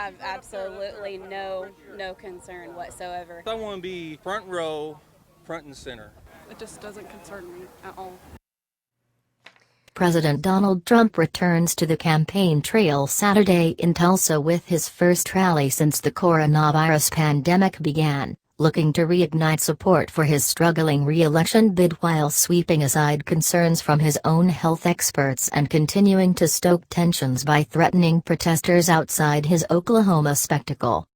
have absolutely no concern whatsoever. I want to be front row, front and center. It just doesn't concern me at all. President Donald Trump returns to the campaign trail Saturday in Tulsa with his first rally since the coronavirus pandemic began, looking to reignite support for his struggling re-election bid while sweeping aside concerns from his own health experts and continuing to stoke tensions by threatening protesters outside his Oklahoma spectacle.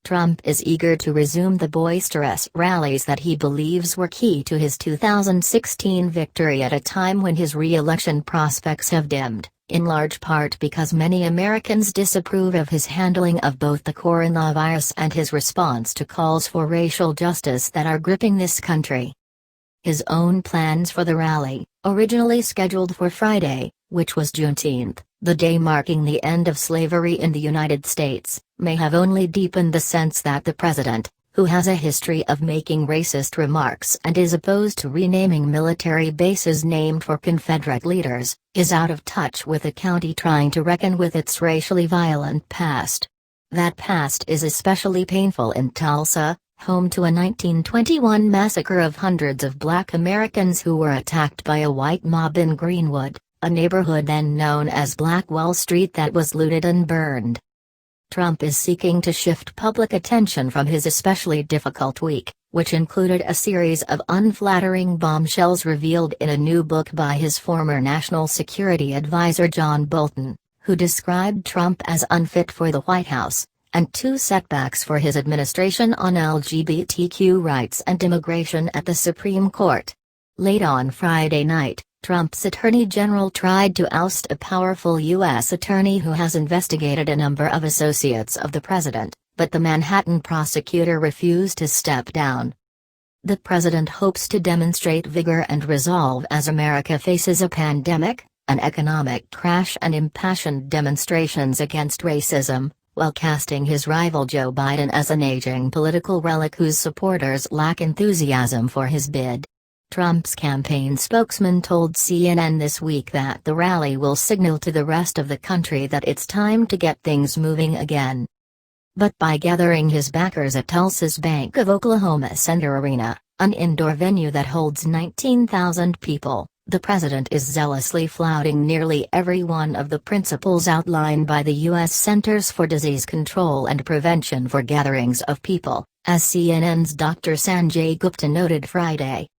Trump is eager to resume the boisterous rallies that he believes were key to his 2016 victory at a time when his re-election prospects have dimmed, in large part because many Americans disapprove of his handling of both the coronavirus and his response to calls for racial justice that are gripping this country. His own plans for the rally, originally scheduled for Friday, which was Juneteenth, the day marking the end of slavery in the United States, may have only deepened the sense that the president, who has a history of making racist remarks and is opposed to renaming military bases named for Confederate leaders, is out of touch with a county trying to reckon with its racially violent past. That past is especially painful in Tulsa, home to a 1921 massacre of hundreds of Black Americans who were attacked by a white mob in Greenwood, a neighborhood then known as Black Wall Street that was looted and burned. Trump is seeking to shift public attention from his especially difficult week, which included a series of unflattering bombshells revealed in a new book by his former national security advisor John Bolton, who described Trump as unfit for the White House, and two setbacks for his administration on LGBTQ rights and immigration at the Supreme Court. Late on Friday night, Trump's attorney general tried to oust a powerful U.S. attorney who has investigated a number of associates of the president, but the Manhattan prosecutor refused to step down. The president hopes to demonstrate vigor and resolve as America faces a pandemic, an economic crash and impassioned demonstrations against racism, while casting his rival Joe Biden as an aging political relic whose supporters lack enthusiasm for his bid. Trump's campaign spokesman told CNN this week that the rally will signal to the rest of the country that it's time to get things moving again. But by gathering his backers at Tulsa's Bank of Oklahoma Center Arena, an indoor venue that holds 19,000 people, the president is zealously flouting nearly every one of the principles outlined by the U.S. Centers for Disease Control and Prevention for gatherings of people, as CNN's Dr. Sanjay Gupta noted Friday.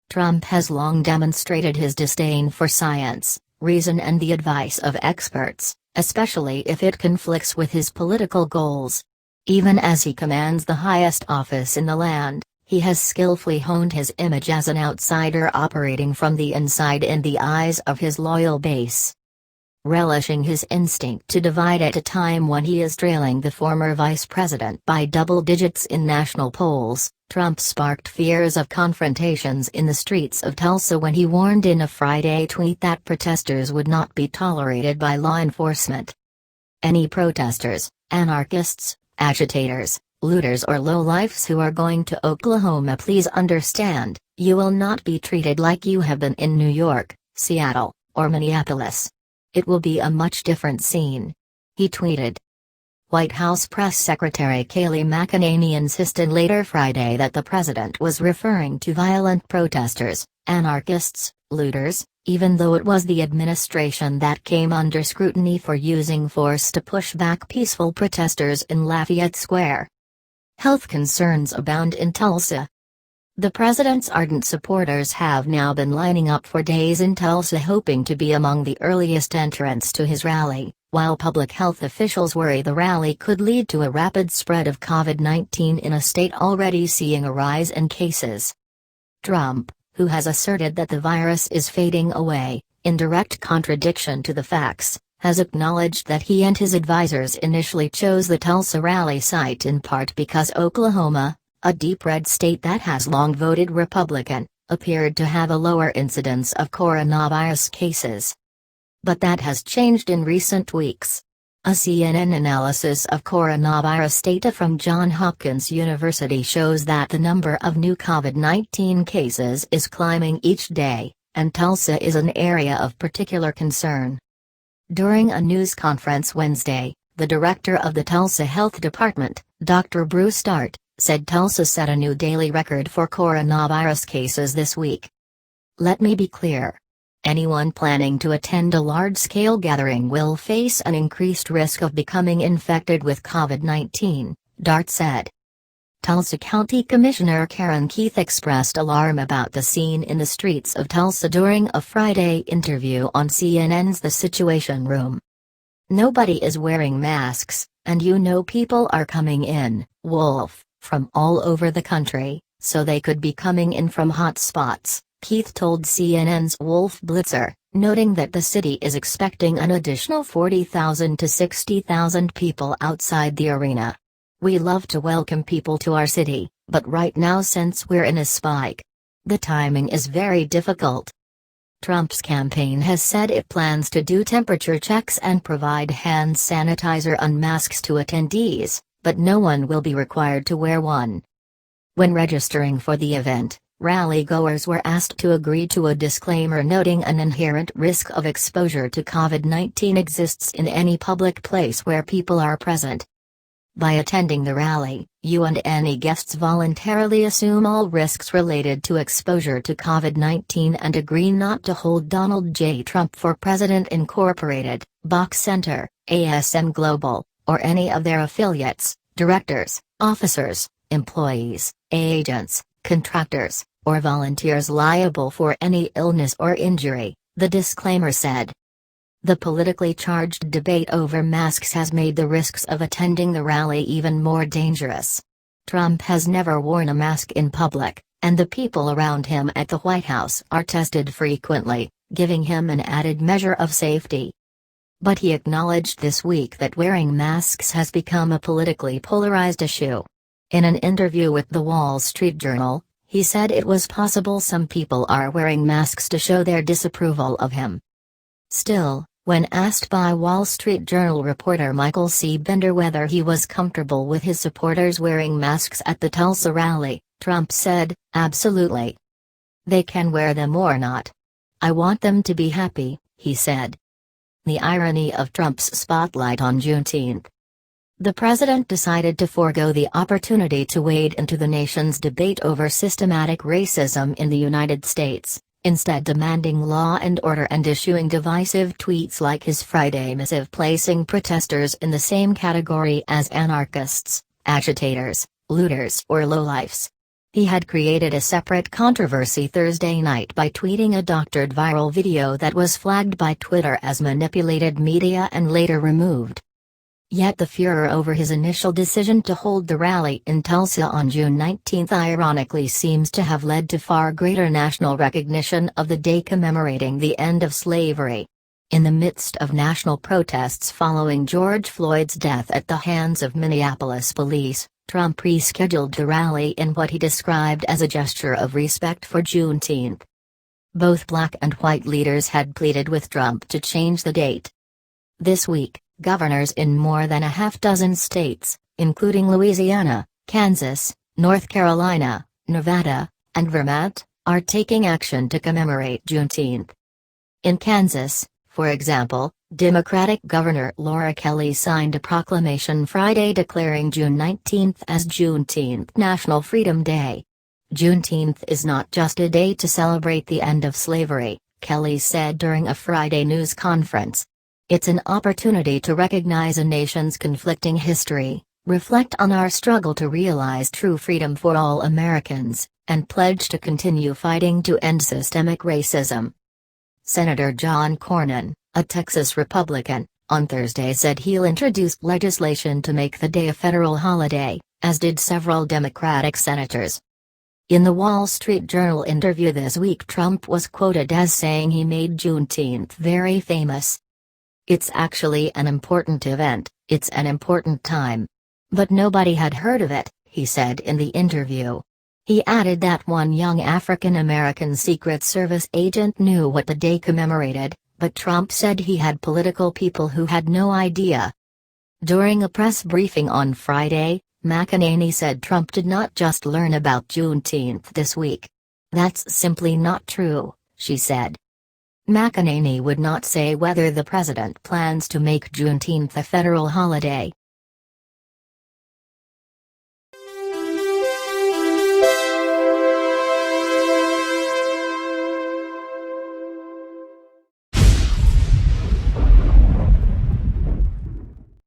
Trump has long demonstrated his disdain for science, reason and the advice of experts, especially if it conflicts with his political goals. Even as he commands the highest office in the land, he has skillfully honed his image as an outsider operating from the inside in the eyes of his loyal base. Relishing his instinct to divide at a time when he is trailing the former vice president by double digits in national polls, Trump sparked fears of confrontations in the streets of Tulsa when he warned in a Friday tweet that protesters would not be tolerated by law enforcement. Any protesters, anarchists, agitators, looters or lowlifes who are going to Oklahoma, please understand, you will not be treated like you have been in New York, Seattle, or Minneapolis. It will be a much different scene. He tweeted. White House Press Secretary Kayleigh McEnany insisted later Friday that the president was referring to violent protesters, anarchists, looters, even though it was the administration that came under scrutiny for using force to push back peaceful protesters in Lafayette Square. Health concerns abound in Tulsa. The president's ardent supporters have now been lining up for days in Tulsa hoping to be among the earliest entrants to his rally, while public health officials worry the rally could lead to a rapid spread of COVID-19 in a state already seeing a rise in cases. Trump, who has asserted that the virus is fading away, in direct contradiction to the facts, has acknowledged that he and his advisors initially chose the Tulsa rally site in part because Oklahoma, a deep red state that has long voted Republican, appeared to have a lower incidence of coronavirus cases. But that has changed in recent weeks. A CNN analysis of coronavirus data from Johns Hopkins University shows that the number of new COVID-19 cases is climbing each day, and Tulsa is an area of particular concern. During a news conference Wednesday, The director of the Tulsa Health Department, Dr. Bruce Dart, said Tulsa set a new daily record for coronavirus cases this week. "Let me be clear. Anyone planning to attend a large-scale gathering will face an increased risk of becoming infected with COVID-19, Dart said. Tulsa County Commissioner Karen Keith expressed alarm about the scene in the streets of Tulsa during a Friday interview on CNN's The Situation Room. "Nobody is wearing masks, and people are coming in, Wolf, from all over the country, so they could be coming in from hot spots," Keith told CNN's Wolf Blitzer, noting that the city is expecting an additional 40,000 to 60,000 people outside the arena. "We love to welcome people to our city, but right now since we're in a spike, the timing is very difficult." Trump's campaign has said it plans to do temperature checks and provide hand sanitizer and masks to attendees, but no one will be required to wear one. When registering for the event, rally-goers were asked to agree to a disclaimer noting an inherent risk of exposure to COVID-19 exists in any public place where people are present. By attending the rally, you and any guests voluntarily assume all risks related to exposure to COVID-19 and agree not to hold Donald J. Trump for President Incorporated, Box Center, ASM Global, or any of their affiliates, directors, officers, employees, agents, contractors, or volunteers liable for any illness or injury, the disclaimer said. The politically charged debate over masks has made the risks of attending the rally even more dangerous. Trump has never worn a mask in public, and the people around him at the White House are tested frequently, giving him an added measure of safety. But he acknowledged this week that wearing masks has become a politically polarized issue. In an interview with The Wall Street Journal, he said it was possible some people are wearing masks to show their disapproval of him. Still, when asked by Wall Street Journal reporter Michael C. Bender whether he was comfortable with his supporters wearing masks at the Tulsa rally, Trump said, "Absolutely. They can wear them or not. I want them to be happy," he said. The irony of Trump's spotlight on Juneteenth. The president decided to forego the opportunity to wade into the nation's debate over systematic racism in the United States, instead demanding law and order and issuing divisive tweets like his Friday missive placing protesters in the same category as anarchists, agitators, looters or lowlifes. He had created a separate controversy Thursday night by tweeting a doctored viral video that was flagged by Twitter as manipulated media and later removed. Yet the furor over his initial decision to hold the rally in Tulsa on June 19 ironically seems to have led to far greater national recognition of the day commemorating the end of slavery. In the midst of national protests following George Floyd's death at the hands of Minneapolis police, Trump rescheduled the rally in what he described as a gesture of respect for Juneteenth. Both black and white leaders had pleaded with Trump to change the date. This week, governors in more than a half-dozen states, including Louisiana, Kansas, North Carolina, Nevada, and Vermont, are taking action to commemorate Juneteenth. In Kansas, for example, Democratic Governor Laura Kelly signed a proclamation Friday declaring June 19 as Juneteenth National Freedom Day. Juneteenth is not just a day to celebrate the end of slavery, Kelly said during a Friday news conference. It's an opportunity to recognize a nation's conflicting history, reflect on our struggle to realize true freedom for all Americans, and pledge to continue fighting to end systemic racism. Senator John Cornyn, a Texas Republican, on Thursday said he'll introduce legislation to make the day a federal holiday, as did several Democratic senators. In the Wall Street Journal interview this week, Trump was quoted as saying he made Juneteenth very famous. "It's actually an important event, it's an important time. But nobody had heard of it," he said in the interview. He added that one young African-American Secret Service agent knew what the day commemorated, but Trump said he had political people who had no idea. During a press briefing on Friday, McEnany said Trump did not just learn about Juneteenth this week. "That's simply not true," she said. McEnany would not say whether the president plans to make Juneteenth a federal holiday.